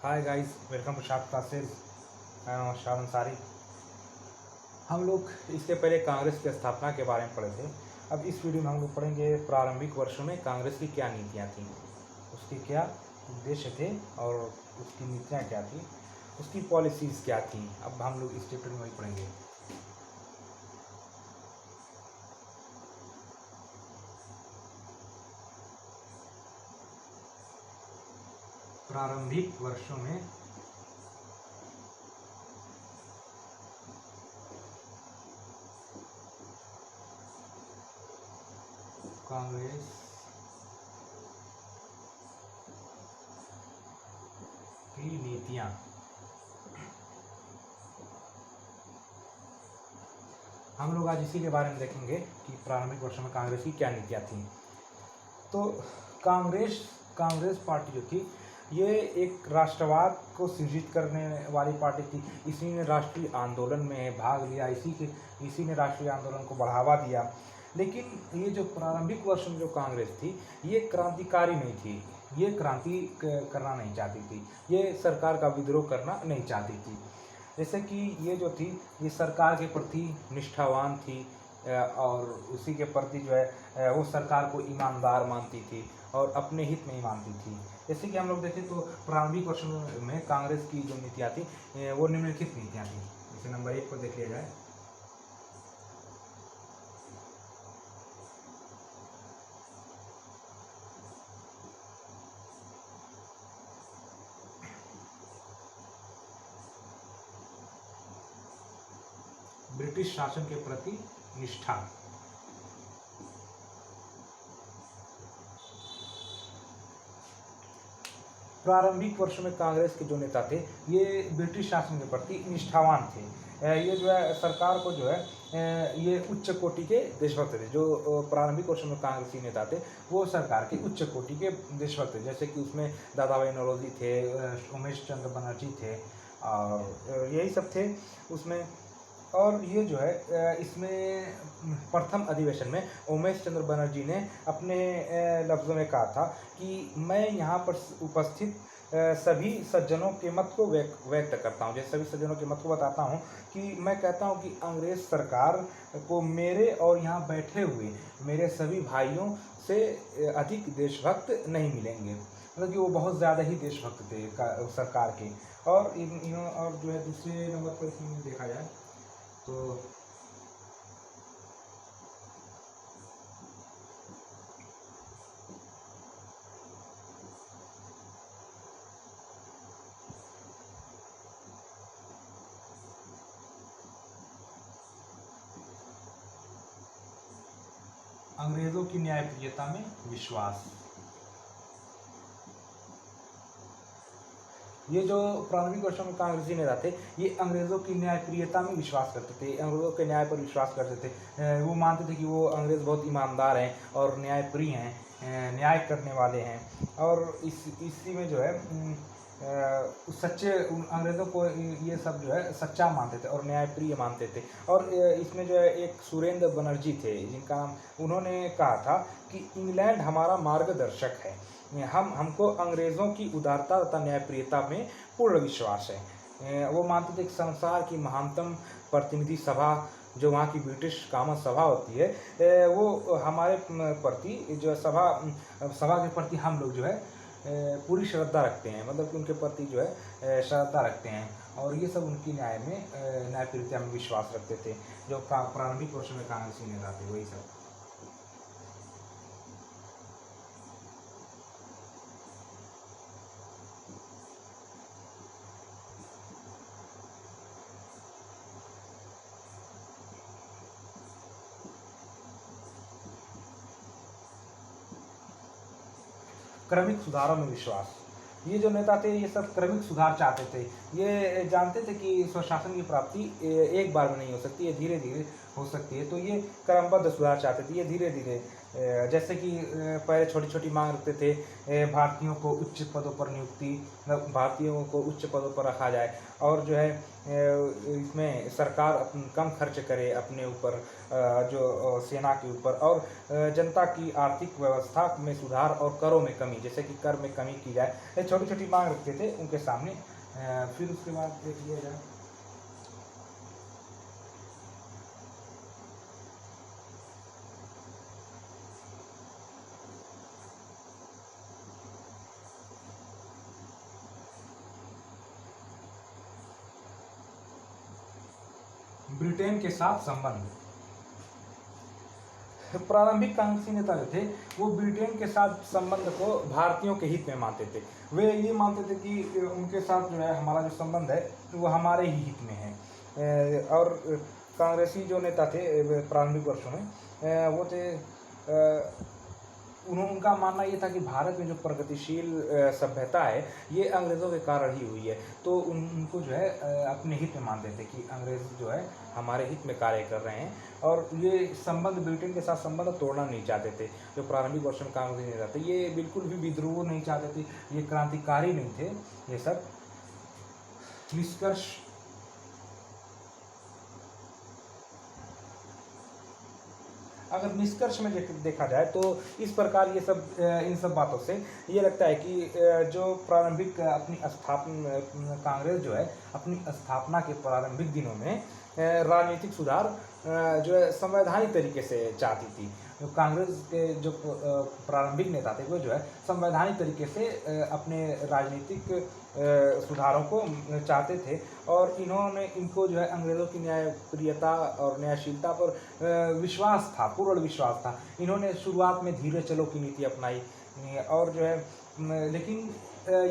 Hi guys, welcome to शाद classes. मैं शाद अंसारी। हम लोग इसके पहले कांग्रेस की स्थापना के बारे में पढ़े थे। अब इस वीडियो में हम लोग पढ़ेंगे प्रारंभिक वर्षों में कांग्रेस की क्या नीतियाँ थीं, उसके क्या उद्देश्य थे और उसकी नीतियाँ क्या थी, उसकी पॉलिसीज़ क्या थी। अब हम लोग इस चैप्टर में वही पढ़ेंगे। प्रारंभिक वर्षों में कांग्रेस की नीतियाँ। हम लोग आज इसी के बारे में देखेंगे कि प्रारंभिक वर्षों में कांग्रेस की क्या नीतियाँ थीं। तो कांग्रेस पार्टी जो थी, ये एक राष्ट्रवाद को सृजित करने वाली पार्टी थी। इसी ने राष्ट्रीय आंदोलन में भाग लिया, इसी ने राष्ट्रीय आंदोलन को बढ़ावा दिया। लेकिन ये जो प्रारंभिक वर्ष में जो कांग्रेस थी, ये क्रांतिकारी नहीं थी, ये क्रांति करना नहीं चाहती थी, ये सरकार का विद्रोह करना नहीं चाहती थी। जैसे कि ये जो थी, ये सरकार के प्रति निष्ठावान थी और उसी के प्रति जो है वो सरकार को ईमानदार मानती थी और अपने हित में ही मानती थी। जैसे कि हम लोग देखें तो प्रारंभिक वर्षों में कांग्रेस की जो नीतियाँ थी वो निम्नलिखित नीतियाँ थी। जैसे नंबर 1 पर देख लिया जाए, ब्रिटिश शासन के प्रति निष्ठा। प्रारंभिक वर्षों में कांग्रेस के जो नेता थे, ये ब्रिटिश शासन के प्रति निष्ठावान थे। ये जो है सरकार को जो है ये उच्च कोटि के देशभक्त थे। जो प्रारंभिक वर्षों में कांग्रेसी नेता थे, वो सरकार के उच्च कोटि के देशभक्त थे। जैसे कि उसमें दादा भाई नौरोजी थे, उमेश चंद्र बनर्जी थे और यही सब थे उसमें। और ये जो है इसमें प्रथम अधिवेशन में उमेश चंद्र बनर्जी ने अपने लफ्ज़ों में कहा था कि मैं यहाँ पर उपस्थित सभी सज्जनों के मत को व्यक्त करता हूँ। जैसे सभी सज्जनों के मत को बताता हूँ कि मैं कहता हूँ कि अंग्रेज़ सरकार को मेरे और यहाँ बैठे हुए मेरे सभी भाइयों से अधिक देशभक्त नहीं मिलेंगे। मतलब कि वो बहुत ज़्यादा ही देशभक्त थे सरकार के। और और जो है दूसरे नंबर पर इसमें देखा जाए तो अंग्रेजों की न्यायप्रियता में विश्वास। ये जो प्रारंभिक वर्षों में कांग्रेसी नेता थे, ये अंग्रेज़ों की न्यायप्रियता में विश्वास करते थे, अंग्रेज़ों के न्याय पर विश्वास करते थे। वो मानते थे कि वो अंग्रेज़ बहुत ईमानदार हैं और न्यायप्रिय हैं, न्याय करने वाले हैं। और इसी में जो है सच्चे अंग्रेज़ों को ये सब जो है सच्चा मानते थे और न्यायप्रिय मानते थे। और इसमें जो है एक सुरेंद्र बनर्जी थे, जिनका नाम, उन्होंने कहा था कि इंग्लैंड हमारा मार्गदर्शक है, हमको अंग्रेज़ों की उदारता तथा न्यायप्रियता में पूर्ण विश्वास है। वो मानते थे कि संसार की महानतम प्रतिनिधि सभा, जो वहाँ की ब्रिटिश कामन सभा होती है, वो हमारे प्रति जो सभा के प्रति हम लोग जो है पूरी श्रद्धा रखते हैं। मतलब कि उनके प्रति जो है श्रद्धा रखते हैं और ये सब उनकी न्यायप्रियता में विश्वास रखते थे। जो प्रारंभिक वर्षों में कांग्रेसी नेता थे, वही सब। क्रमिक सुधारों में विश्वास। ये जो नेता थे, ये सब क्रमिक सुधार चाहते थे। ये जानते थे कि स्वशासन की प्राप्ति एक बार में नहीं हो सकती, ये धीरे धीरे हो सकती है। तो ये क्रमबद्ध सुधार चाहते थे, ये धीरे धीरे, जैसे कि पहले छोटी छोटी मांग रखते थे, भारतीयों को उच्च पदों पर नियुक्ति, मतलब भारतीयों को उच्च पदों पर रखा जाए और जो है इसमें सरकार कम खर्च करे अपने ऊपर जो सेना के ऊपर, और जनता की आर्थिक व्यवस्था में सुधार और करों में कमी, जैसे कि कर में कमी की जाए, ये छोटी छोटी मांग रखते थे उनके सामने। फिर उसके बाद देख लिया जाए ब्रिटेन के साथ संबंध। प्रारंभिक कांग्रेसी नेता जो थे वो ब्रिटेन के साथ संबंध को भारतीयों के हित में मानते थे। वे ये मानते थे कि उनके साथ जो है हमारा जो संबंध है वो हमारे ही हित में है। और कांग्रेसी जो नेता थे प्रारंभिक वर्षों में वो थे, उनका मानना ये था कि भारत में जो प्रगतिशील सभ्यता है ये अंग्रेज़ों के कारण ही हुई है। तो उनको जो है अपने हित में मानते थे कि अंग्रेज़ जो है हमारे हित में कार्य कर रहे हैं, और ये संबंध ब्रिटेन के साथ संबंध तोड़ना नहीं चाहते थे। जो प्रारंभिक वर्षों में कांग्रेस नेता थे ये बिल्कुल भी विद्रोह नहीं चाहते थे, ये क्रांतिकारी नहीं थे ये सब। निष्कर्ष, अगर निष्कर्ष में देखा जाए तो इस प्रकार ये सब इन सब बातों से ये लगता है कि जो प्रारंभिक अपनी स्थापना कांग्रेस जो है अपनी स्थापना के प्रारंभिक दिनों में राजनीतिक सुधार जो है संवैधानिक तरीके से चाहती थी। कांग्रेस के जो प्रारंभिक नेता थे वो जो है संवैधानिक तरीके से अपने राजनीतिक सुधारों को चाहते थे, और इनको जो है अंग्रेज़ों की न्यायप्रियता और न्यायशीलता पर विश्वास था, पूर्ण विश्वास था। इन्होंने शुरुआत में धीरे चलो की नीति अपनाई, और जो है लेकिन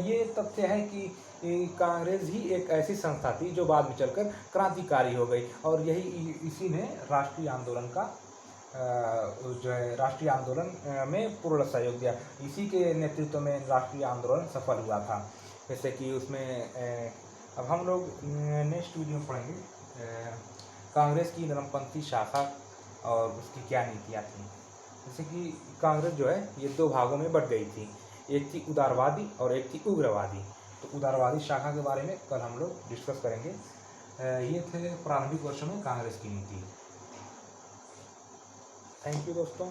ये तथ्य है कि कांग्रेस ही एक ऐसी संस्था थी जो बाद में चलकर क्रांतिकारी हो गई, और इसी ने राष्ट्रीय आंदोलन का जो है राष्ट्रीय आंदोलन में पूर्ण सहयोग दिया। इसी के नेतृत्व में राष्ट्रीय आंदोलन सफल हुआ था। जैसे कि उसमें अब हम लोग नेक्स्ट वीडियो में पढ़ेंगे कांग्रेस की नरमपंथी शाखा और उसकी क्या नीतियाँ थी। जैसे कि कांग्रेस जो है ये दो भागों में बट गई थी, एक थी उदारवादी और एक थी उग्रवादी। तो उदारवादी शाखा के बारे में कल हम लोग डिस्कस करेंगे। ये थे प्रारंभिक वर्षों में कांग्रेस की नीति। थैंक यू दोस्तों।